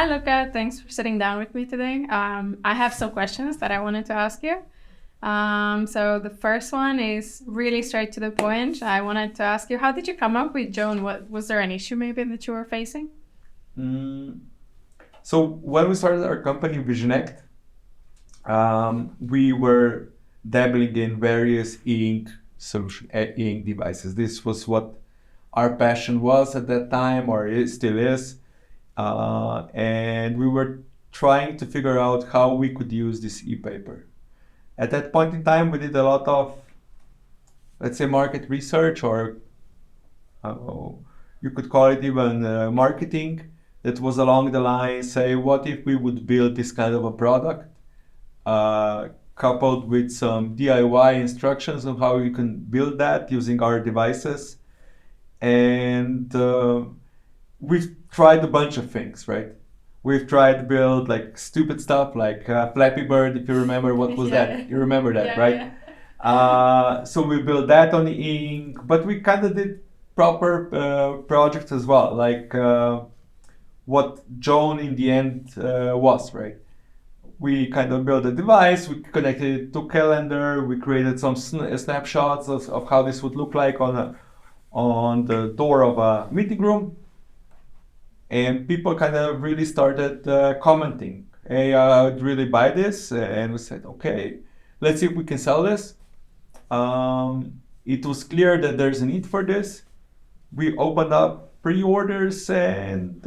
Hi, Luka. Thanks for sitting down with me today. I have some questions that I wanted to ask you. So the first one is really straight to the point. I wanted to ask you, how did you come up with Joan? What was there an issue maybe that you were facing? Mm, so when we started our company VisionAct, we were dabbling in various ink devices. This was what our passion was at that time, or it still is. And we were trying to figure out how we could use this e-paper. At that point in time, we did a lot of, let's say, market research, or uh, you could call it even marketing, that was along the line, say, what if we would build this kind of a product, coupled with some DIY instructions on how you can build that using our devices. And we've tried a bunch of things, right? We've tried to build like stupid stuff like Flappy Bird, if you remember what was that. You remember that, right? So we built that on the ink, but we kind of did proper projects as well, like what Joan in the end was, right? We kind of built a device, we connected it to calendar, we created some snapshots of how this would look like on the door of a meeting room. And people kind of really started commenting, hey, I would really buy this. And we said, okay, let's see if we can sell this. It was clear that there's a need for this. We opened up pre-orders and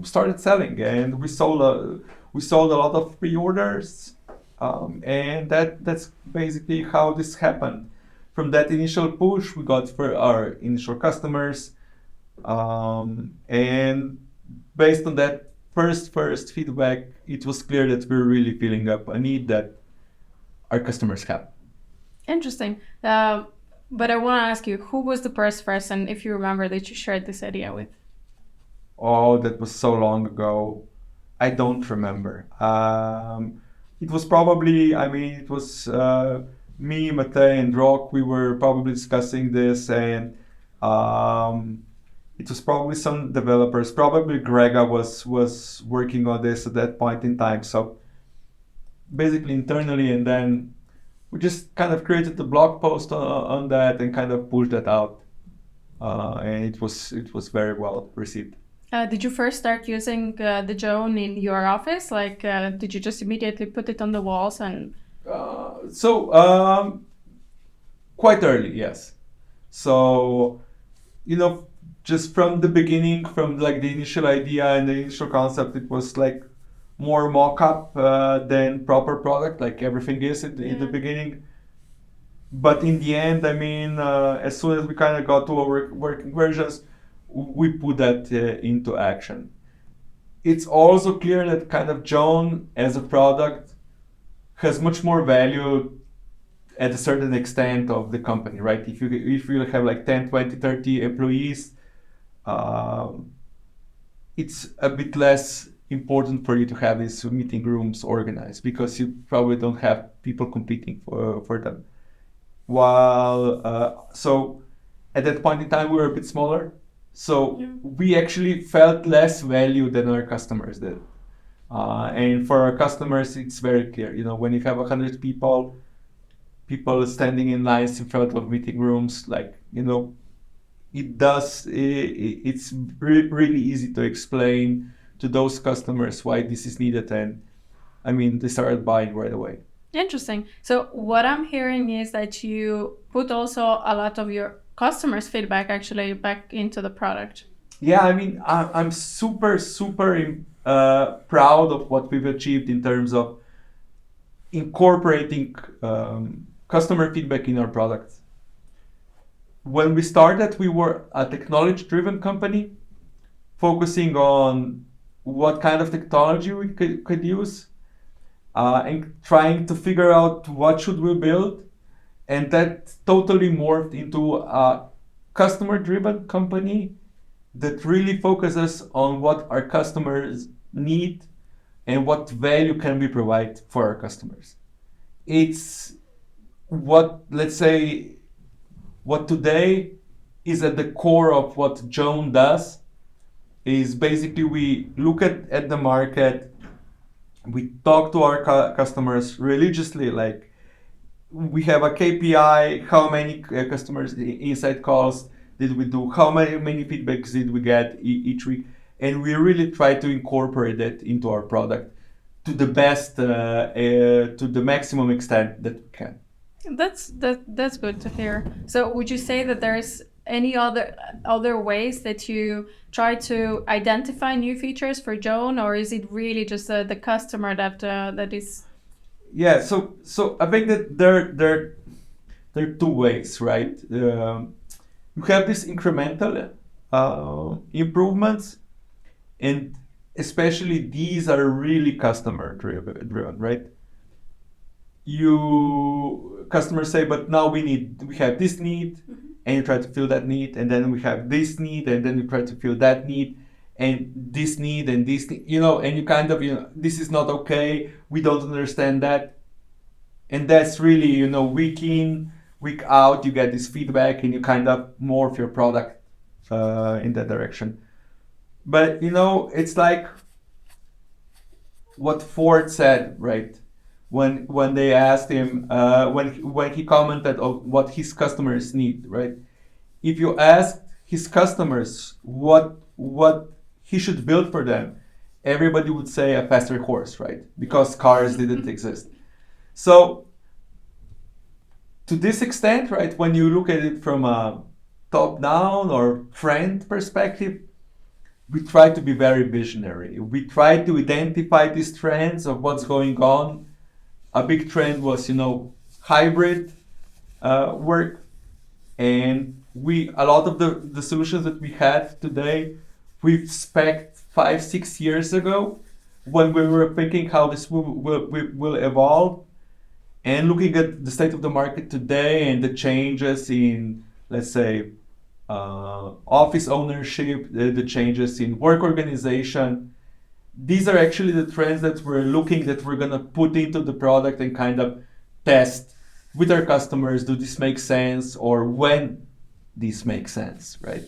started selling, and we sold a lot of pre-orders, and that's basically how this happened. From that initial push, we got for our initial customers, and based on that first feedback, it was clear that we're really filling up a need that our customers have. Interesting. But I want to ask you, who was the first person, if you remember, that you shared this idea with? Oh, that was so long ago. I don't remember. It was probably, I mean, it was me, Matej, and Rock. We were probably discussing this, and it was probably some developers. Probably Grega was working on this at that point in time. So basically internally, and then we just kind of created the blog post on that and kind of pushed that out, and it was very well received. Did you first start using the Joan in your office? Like, did you just immediately put it on the walls and? So quite early, yes. So you know, just from the beginning, from like the initial idea and the initial concept, it was like more mock-up than proper product, like everything is in the beginning. But in the end, I mean, as soon as we kind of got to our working versions, we put that into action. It's also clear that kind of Joan as a product has much more value at a certain extent of the company, right? If you have like 10, 20, 30 employees, it's a bit less important for you to have these meeting rooms organized because you probably don't have people competing for them. While so at that point in time we were a bit smaller, so we actually felt less value than our customers did. And for our customers, it's very clear. You know, when you have 100 people standing in lines in front of meeting rooms, like it's really easy to explain to those customers why this is needed, and I mean they started buying right away. Interesting. So what I'm hearing is that you put also a lot of your customers' feedback actually back into the product. Yeah, I mean, I'm super proud of what we've achieved in terms of incorporating customer feedback in our products. When we started, we were a technology-driven company, focusing on what kind of technology we could use, and trying to figure out what should we build. And that totally morphed into a customer-driven company that really focuses on what our customers need and what value can we provide for our customers. It's what, let's say, what today is at the core of what Joan does, is basically we look at the market, we talk to our customers religiously, like we have a KPI, how many customers insight calls did we do, how many feedbacks did we get each week, and we really try to incorporate that into our product to the best, to the maximum extent that we can. That's good to hear. So would you say that there's any other ways that you try to identify new features for Joan, or is it really just the customer that is? Yeah, so I think that there are two ways, right? You have this incremental improvements, and especially these are really customer driven, right? You customers say, but now we have this need, and you try to fill that need, and then we have this need, and then you try to fill that need, and this need, and this need, and you kind of, this is not okay, we don't understand that. And that's really, week in, week out, you get this feedback, and you kind of morph your product in that direction. But, it's like what Ford said, right? When they asked him, when he commented on what his customers need, right? If you ask his customers what he should build for them, everybody would say a faster horse, right? Because cars didn't exist. So to this extent, right, when you look at it from a top-down or trend perspective, we try to be very visionary. We try to identify these trends of what's going on. A big trend was, hybrid work, and a lot of the solutions that we had today, we've spec'd 5-6 years ago when we were thinking how this will evolve, and looking at the state of the market today and the changes in, let's say, office ownership, the changes in work organization. These are actually the trends that we're going to put into the product and kind of test with our customers. Do this make sense, or when this makes sense, right?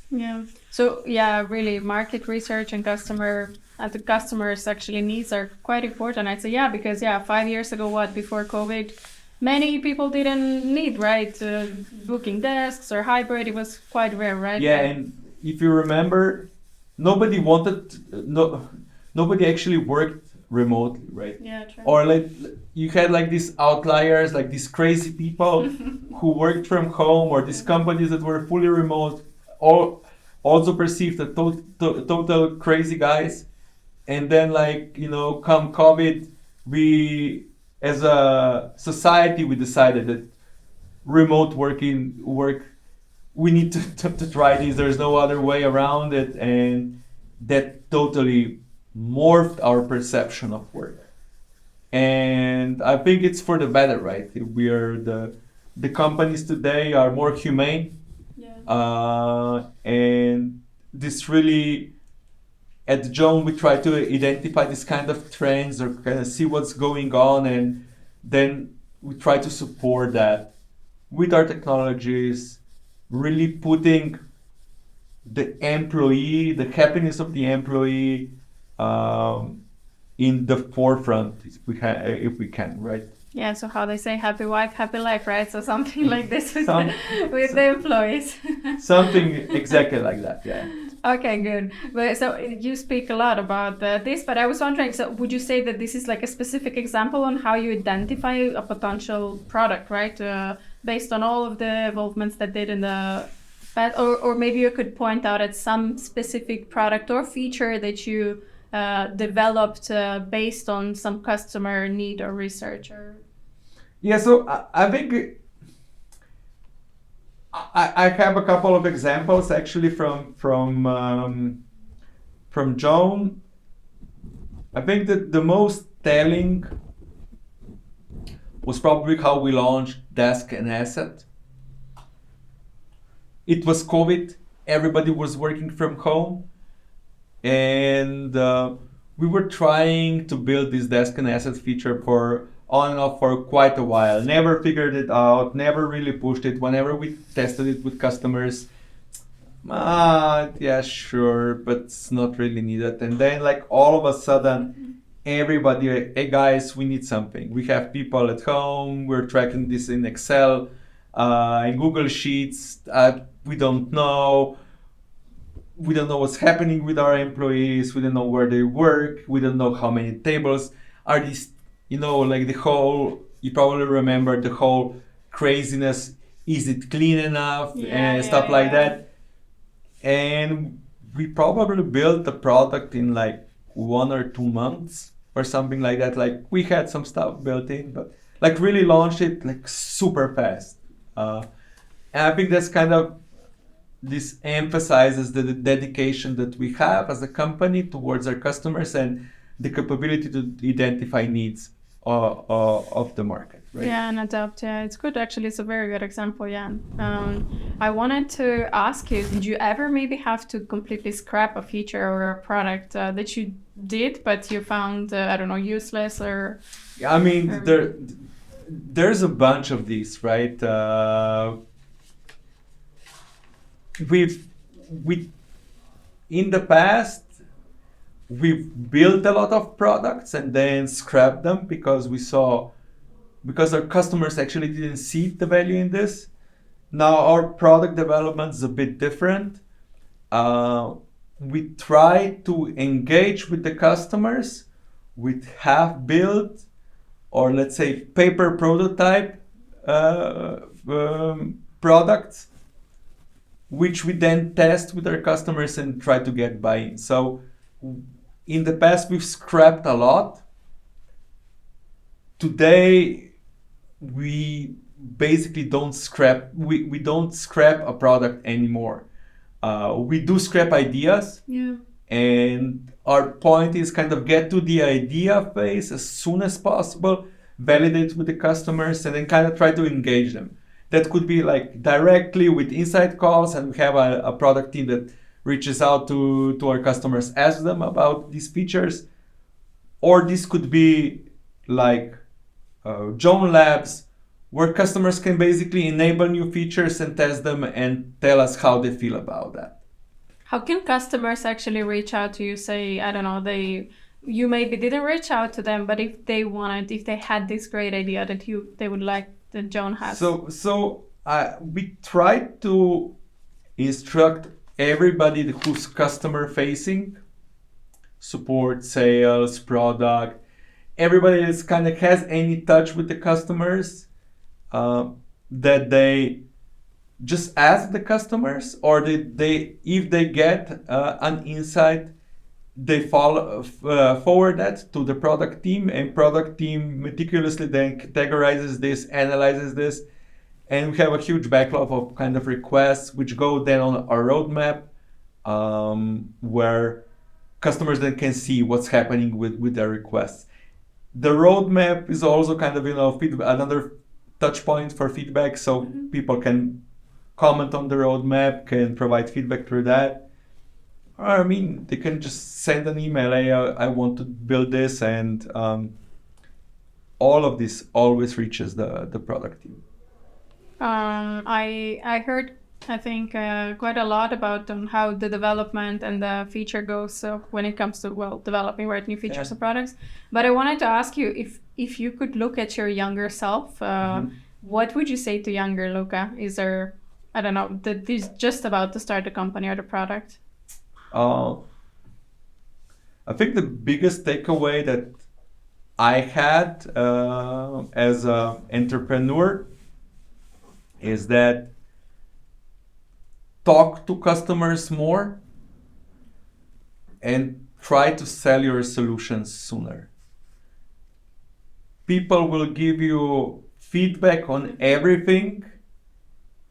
Yeah. So yeah, really, market research and the customers' actually needs are quite important. I'd say, yeah, because 5 years ago, before COVID, many people didn't need, right, booking desks or hybrid. It was quite rare, right? Yeah, and if you remember, nobody actually worked remotely, right? Yeah, true. Or like you had like these outliers, like these crazy people who worked from home, or these companies that were fully remote, or also perceived as total crazy guys. And then come COVID, we as a society, we decided that remote work, we need to try this. There's no other way around it. And that totally morphed our perception of work. And I think it's for the better, right? We are the companies today are more humane. Yeah. And this really, at Joan, we try to identify this kind of trends or kind of see what's going on, and then we try to support that with our technologies, really putting the employee, the happiness of the employee in the forefront if we can, right? Yeah, so how they say, happy wife, happy life, right? So something like this with the employees. Something exactly like that, yeah. Okay, good. But so you speak a lot about this, but I was wondering, so would you say that this is like a specific example on how you identify a potential product, right? Based on all of the involvements that did in the past, or maybe you could point out at some specific product or feature that you developed based on some customer need or research, or? Yeah, so I think I have a couple of examples actually from Joan. I think that the most telling was probably how we launched Desk and Asset. It was COVID, everybody was working from home, and we were trying to build this Desk and Asset feature on and off for quite a while. Never figured it out, never really pushed it. Whenever we tested it with customers, Yeah, sure, but it's not really needed. And then, like, all of a sudden, everybody, hey guys, we need something. We have people at home, we're tracking this in Excel, in Google Sheets, we don't know. We don't know what's happening with our employees. We don't know where they work. We don't know how many tables are these. Like the whole. You probably remember the whole craziness. Is it clean enough and stuff like that? And we probably built the product in like 1 or 2 months or something like that. Like we had some stuff built in, but like really launched it like super fast. And I think that's kind of this emphasizes the dedication that we have as a company towards our customers and the capability to identify needs of the market, right? Yeah, and adapt. Yeah, it's good. Actually, it's a very good example. Yeah. I wanted to ask you, did you ever maybe have to completely scrap a feature or a product that you did, but you found, I don't know, useless or? I mean, there's a bunch of these, right? We in the past we've built a lot of products and then scrapped them because our customers actually didn't see the value in this. Now our product development is a bit different. We try to engage with the customers with half built or let's say paper prototype products, which we then test with our customers and try to get buy-in. So in the past, we've scrapped a lot. Today, we basically don't scrap. We don't scrap a product anymore. We do scrap ideas. Yeah. And our point is kind of get to the idea phase as soon as possible, validate with the customers, and then kind of try to engage them. That could be like directly with insight calls, and we have a product team that reaches out to our customers, asks them about these features. Or this could be like Joan Labs, where customers can basically enable new features and test them and tell us how they feel about that. How can customers actually reach out to you? Say, I don't know, you maybe didn't reach out to them, but if they had this great idea that they would like that Joan has. So we try to instruct everybody who's customer facing, support, sales, product, everybody that kind of has any touch with the customers, that they just ask the customers, or if they get an insight, they forward that to the product team, and product team meticulously then categorizes this, analyzes this, and we have a huge backlog of kind of requests which go then on our roadmap, where customers then can see what's happening with their requests. The roadmap is also kind of another touch point for feedback, so people can comment on the roadmap, can provide feedback through that. Or, I mean, they can just send an email, hey, I want to build this, and all of this always reaches the product team. I heard, I think, quite a lot about how the development and the feature goes when it comes to, developing new features and products. But I wanted to ask you, if you could look at your younger self, what would you say to younger Luka? Is there, I don't know, that he's just about to start the company or the product? I think the biggest takeaway that I had as an entrepreneur is that talk to customers more and try to sell your solutions sooner. People will give you feedback on everything,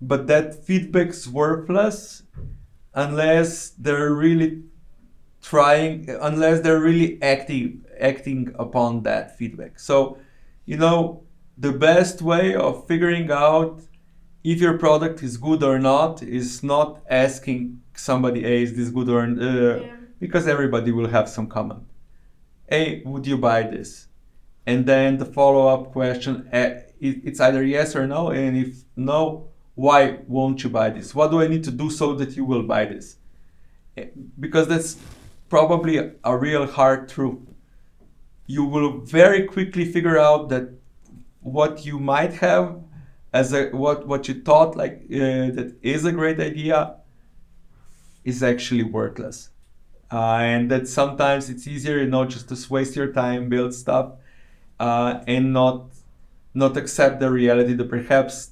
but that feedback's worthless unless they're really acting upon that feedback. So, the best way of figuring out if your product is good or not is not asking somebody, hey, is this good or because everybody will have some comment. Hey, would you buy this? And then the follow-up question, it's either yes or no, and if no, why won't you buy this? What do I need to do so that you will buy this? Because that's probably a real hard truth. You will very quickly figure out that what you might have as what you thought that is a great idea is actually worthless. And that sometimes it's easier, just to waste your time, build stuff, and not accept the reality that perhaps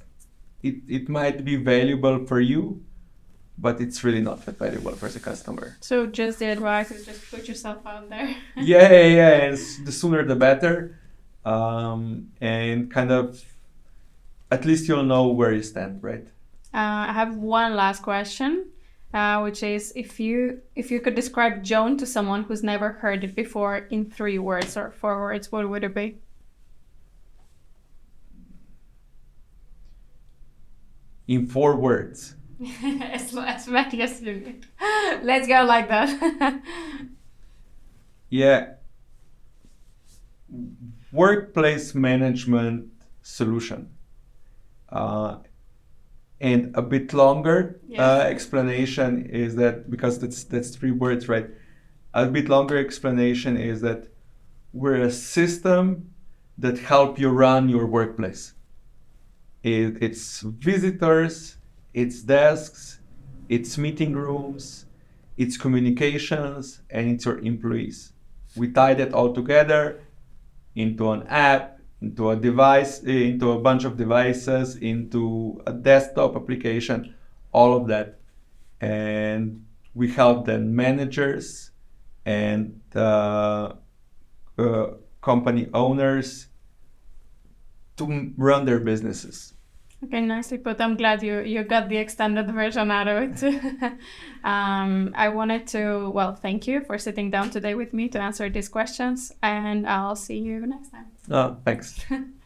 it might be valuable for you, but it's really not that valuable for the customer. So just the advice is just put yourself out there. Yeah. And the sooner the better. And kind of, at least you'll know where you stand, right? I have one last question, which is if you could describe Joan to someone who's never heard it before in 3 words or 4 words, what would it be? In 4 words. as many as you need. Let's go like that. Yeah. Workplace management solution. And a bit longer explanation is that, because that's 3 words, right? A bit longer explanation is that we're a system that help you run your workplace. It's visitors, it's desks, it's meeting rooms, it's communications, and it's your employees. We tie that all together into an app, into a device, into a bunch of devices, into a desktop application, all of that. And we help then managers and company owners to run their businesses. Okay, nicely put. I'm glad you got the extended version out of it. I wanted to, thank you for sitting down today with me to answer these questions, and I'll see you next time. Thanks.